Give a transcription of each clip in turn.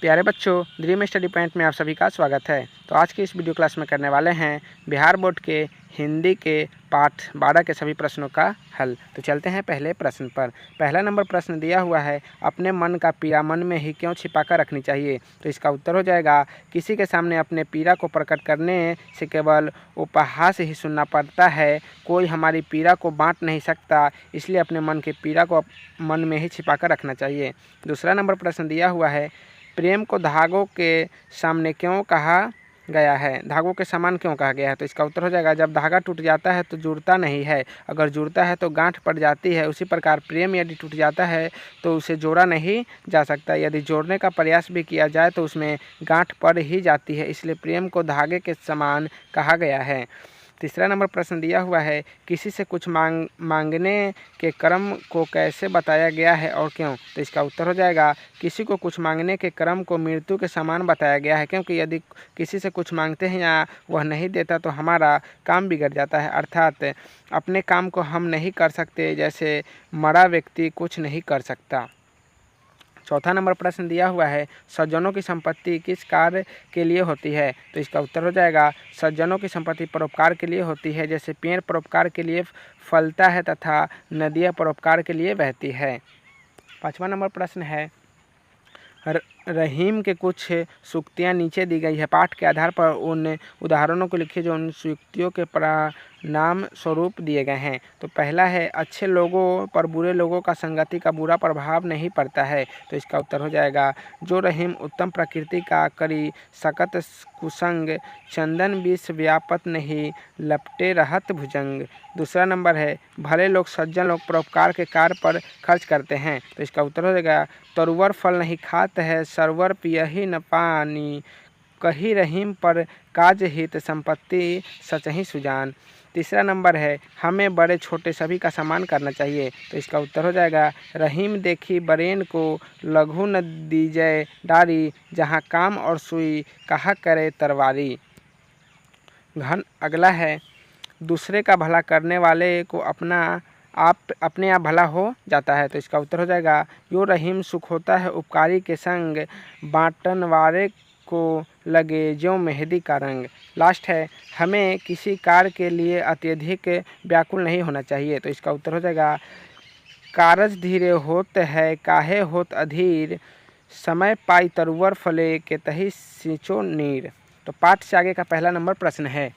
प्यारे बच्चों, dream study point में आप सभी का स्वागत है। तो आज की इस वीडियो क्लास में करने वाले हैं बिहार बोर्ड के हिंदी के पाठ 12 के सभी प्रश्नों का हल। तो चलते हैं पहले प्रश्न पर। पहला नंबर प्रश्न दिया हुआ है, अपने मन का पीड़ा मन में ही क्यों छिपा कर रखनी चाहिए। तो इसका उत्तर हो जाएगा, किसी के सामने अपने पीड़ा को प्रकट करने से केवल उपहास ही सुनना पड़ता है। कोई हमारी पीड़ा को बांट नहीं सकता, इसलिए अपने मन की पीड़ा को मन में ही छिपा कर रखना चाहिए। दूसरा नंबर प्रश्न दिया हुआ है, प्रेम को धागों के सामने क्यों कहा गया है, धागों के समान क्यों कहा गया है। तो इसका उत्तर हो जाएगा, जब धागा टूट जाता है तो जुड़ता नहीं है, अगर जुड़ता है तो गांठ पड़ जाती है। उसी प्रकार प्रेम यदि टूट जाता है तो उसे जोड़ा नहीं जा सकता, यदि जोड़ने का प्रयास भी किया जाए तो उसमें गांठ पड़ ही जाती है, इसलिए प्रेम को धागे के समान कहा गया है। तीसरा नंबर प्रश्न दिया हुआ है, किसी से कुछ मांगने के क्रम को कैसे बताया गया है और क्यों। तो इसका उत्तर हो जाएगा, किसी को कुछ मांगने के क्रम को मृत्यु के समान बताया गया है, क्योंकि यदि किसी से कुछ मांगते हैं या वह नहीं देता तो हमारा काम बिगड़ जाता है, अर्थात अपने काम को हम नहीं कर सकते, जैसे मरा व्यक्ति कुछ नहीं कर सकता। चौथा नंबर प्रश्न दिया हुआ है, सज्जनों की संपत्ति किस कार्य के लिए होती है। तो इसका उत्तर हो जाएगा, सज्जनों की संपत्ति परोपकार के लिए होती है, जैसे पेड़ परोपकार के लिए फलता है तथा नदियाँ परोपकार के लिए बहती है। पाँचवा नंबर प्रश्न है, रहीम के कुछ सूक्तियाँ नीचे दी गई है, पाठ के आधार पर उन उदाहरणों को लिखिए जो उन सूक्तियों के परिणाम स्वरूप दिए गए हैं। तो पहला है, अच्छे लोगों पर बुरे लोगों का संगति का बुरा प्रभाव नहीं पड़ता है। तो इसका उत्तर हो जाएगा, जो रहीम उत्तम प्रकृति का करी सकत कुसंग, चंदन विष व्यापत नहीं लपटे रहत भुजंग। दूसरा नंबर है, भले लोग सज्जन लोग परोपकार के कार्य पर खर्च करते हैं। तो इसका उत्तर हो जाएगा, तरुवर फल नहीं खात है, सरवर पियही न पानी, कही रहीम पर काज हित संपत्ति सचही सुजान। तीसरा नंबर है, हमें बड़े छोटे सभी का सम्मान करना चाहिए। तो इसका उत्तर हो जाएगा, रहीम देखी बरेन को लघु न दीजय डारी, जहाँ काम और सुई कहा करे तरवारी। अगला है, दूसरे का भला करने वाले को अपने आप भला हो जाता है। तो इसका उत्तर हो जाएगा, यो रहीम सुख होता है उपकारी के संग, बांटन वाले को लगे जो मेहंदी का रंग। लास्ट है, हमें किसी कार्य के लिए अत्यधिक व्याकुल नहीं होना चाहिए। तो इसका उत्तर हो जाएगा, कारज धीरे होत है काहे होत अधीर, समय पाई तरुवर फले के तही सिंचो नीर। तो पाठ से आगे का पहला नंबर प्रश्न है,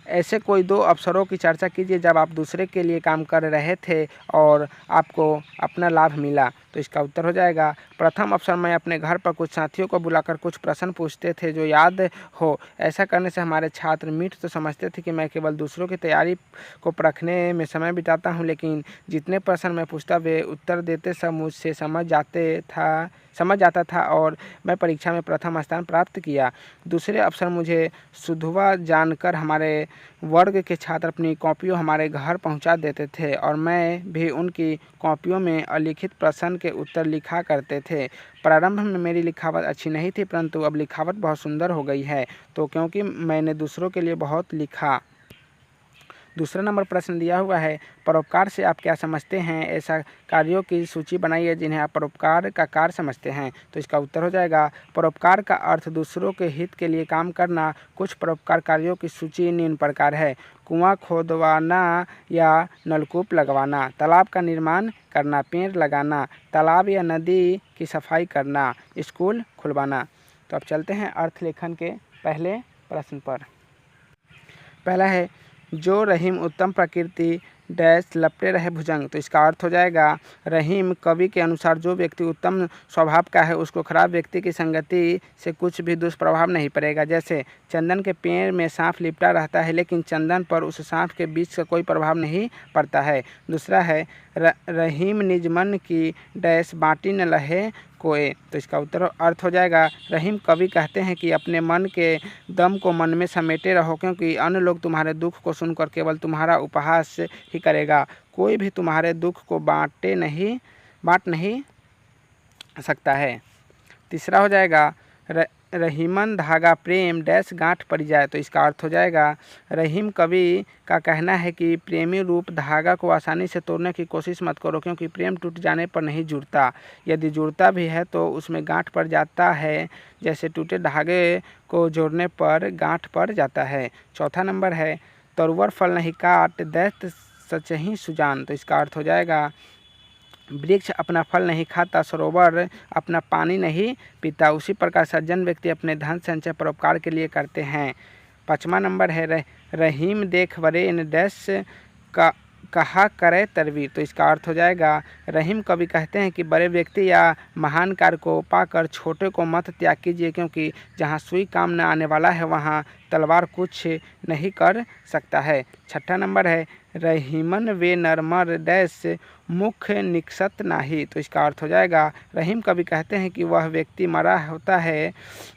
ऐसे कोई दो अवसरों की चर्चा कीजिए जब आप दूसरे के लिए काम कर रहे थे और आपको अपना लाभ मिला। तो इसका उत्तर हो जाएगा, प्रथम अवसर में अपने घर पर कुछ साथियों को बुलाकर कुछ प्रश्न पूछते थे जो याद हो। ऐसा करने से हमारे छात्र मित्र तो समझते थे कि मैं केवल दूसरों की तैयारी को परखने में समय बिताता हूँ, लेकिन जितने प्रश्न मैं पूछता वे उत्तर देते सब मुझसे समझ जाता था और मैं परीक्षा में प्रथम स्थान प्राप्त किया। दूसरे अवसर मुझे सुधवा जानकर हमारे वर्ग के छात्र अपनी कॉपियों हमारे घर पहुंचा देते थे और मैं भी उनकी कॉपियों में अलिखित प्रश्न के उत्तर लिखा करते थे। प्रारंभ में मेरी लिखावट अच्छी नहीं थी, परंतु अब लिखावट बहुत सुंदर हो गई है, तो क्योंकि मैंने दूसरों के लिए बहुत लिखा। दूसरा नंबर प्रश्न दिया हुआ है, परोपकार से आप क्या समझते हैं, ऐसा कार्यों की सूची बनाइए जिन्हें आप परोपकार का कार्य समझते हैं। तो इसका उत्तर हो जाएगा, परोपकार का अर्थ दूसरों के हित के लिए काम करना। कुछ परोपकार कार्यों की सूची निम्न प्रकार है, कुआं खोदवाना या नलकूप लगवाना, तालाब का निर्माण करना, पेड़ लगाना, तालाब या नदी की सफाई करना, स्कूल खुलवाना। तो अब चलते हैं अर्थ लेखन के पहले प्रश्न पर। पहला है, जो रहीम उत्तम प्रकृति डैश लपटे रहे भुजंग। तो इसका अर्थ हो जाएगा, रहीम कवि के अनुसार जो व्यक्ति उत्तम स्वभाव का है उसको खराब व्यक्ति की संगति से कुछ भी दुष्प्रभाव नहीं पड़ेगा। जैसे चंदन के पेड़ में सांप लिपटा रहता है लेकिन चंदन पर उस सांप के बीच का कोई प्रभाव नहीं पड़ता है। दूसरा है, रहीम निज मन की डैश बाटी न लहे कोय। तो इसका उत्तर अर्थ हो जाएगा, रहीम कवि कहते हैं कि अपने मन के दम को मन में समेटे रहो, क्योंकि अन्य लोग तुम्हारे दुख को सुनकर केवल तुम्हारा उपहास ही करेगा, कोई भी तुम्हारे दुख को बांट नहीं सकता है। तीसरा हो जाएगा, रहीमन धागा प्रेम डैश गांठ पड़ जाए, तो इसका अर्थ हो जाएगा रहीम कवि का कहना है कि प्रेमी रूप धागा को आसानी से तोड़ने की कोशिश मत करो, क्योंकि प्रेम टूट जाने पर नहीं जुड़ता, यदि जुड़ता भी है तो उसमें गांठ पड़ जाता है, जैसे टूटे धागे को जोड़ने पर गांठ पड़ जाता है। चौथा नंबर है तरुवर फल नहीं काट दैत सचही सुजान, तो इसका अर्थ हो जाएगा वृक्ष अपना फल नहीं खाता, सरोवर अपना पानी नहीं पीता, उसी प्रकार सज्जन व्यक्ति अपने धन संचय परोपकार के लिए करते हैं। 5वां नंबर है रहीम देख वरेन डैश का कहा करे तरवीर, तो इसका अर्थ हो जाएगा रहीम कवि कहते हैं कि बड़े व्यक्ति या महान कार्य को पाकर छोटे को मत त्याग कीजिए, क्योंकि जहाँ सुई काम न आने वाला है वहाँ तलवार कुछ नहीं कर सकता है। 6ठा नंबर है रहीमन वे नरमर डैश मुख निकसत नाही, तो इसका अर्थ हो जाएगा रहीम कवि कहते हैं कि वह व्यक्ति मरा होता है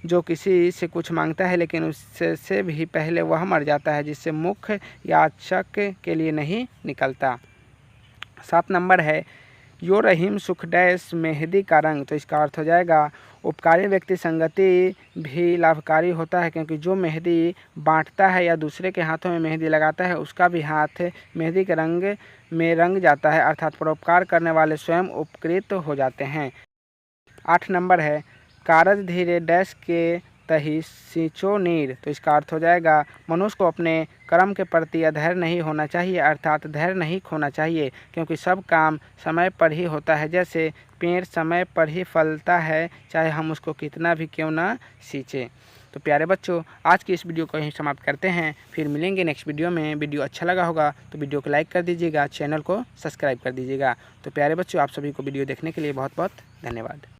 जो किसी से कुछ मांगता है लेकिन उससे भी पहले वह मर जाता है, जिससे मुख याचक के लिए नहीं निकलता। 7 नंबर है यो रहीम सुख डैश मेहंदी का रंग, तो इसका अर्थ हो जाएगा उपकारी व्यक्ति संगति भी लाभकारी होता है, क्योंकि जो मेहंदी बांटता है या दूसरे के हाथों में मेहंदी लगाता है उसका भी हाथ मेहंदी के रंग में रंग जाता है, अर्थात परोपकार करने वाले स्वयं उपकृत हो जाते हैं। 8 नंबर है कारज धीरे डैश के तही सींचो नीर, तो इसका अर्थ हो जाएगा मनुष्य को अपने कर्म के प्रति अधैर्य नहीं होना चाहिए, अर्थात धैर्य नहीं खोना चाहिए, क्योंकि सब काम समय पर ही होता है, जैसे पेड़ समय पर ही फलता है चाहे हम उसको कितना भी क्यों ना सींचे। तो प्यारे बच्चों आज की इस वीडियो को यहीं समाप्त करते हैं, फिर मिलेंगे नेक्स्ट वीडियो में। वीडियो अच्छा लगा होगा तो वीडियो को लाइक कर दीजिएगा, चैनल को सब्सक्राइब कर दीजिएगा। तो प्यारे बच्चों आप सभी को वीडियो देखने के लिए बहुत बहुत धन्यवाद।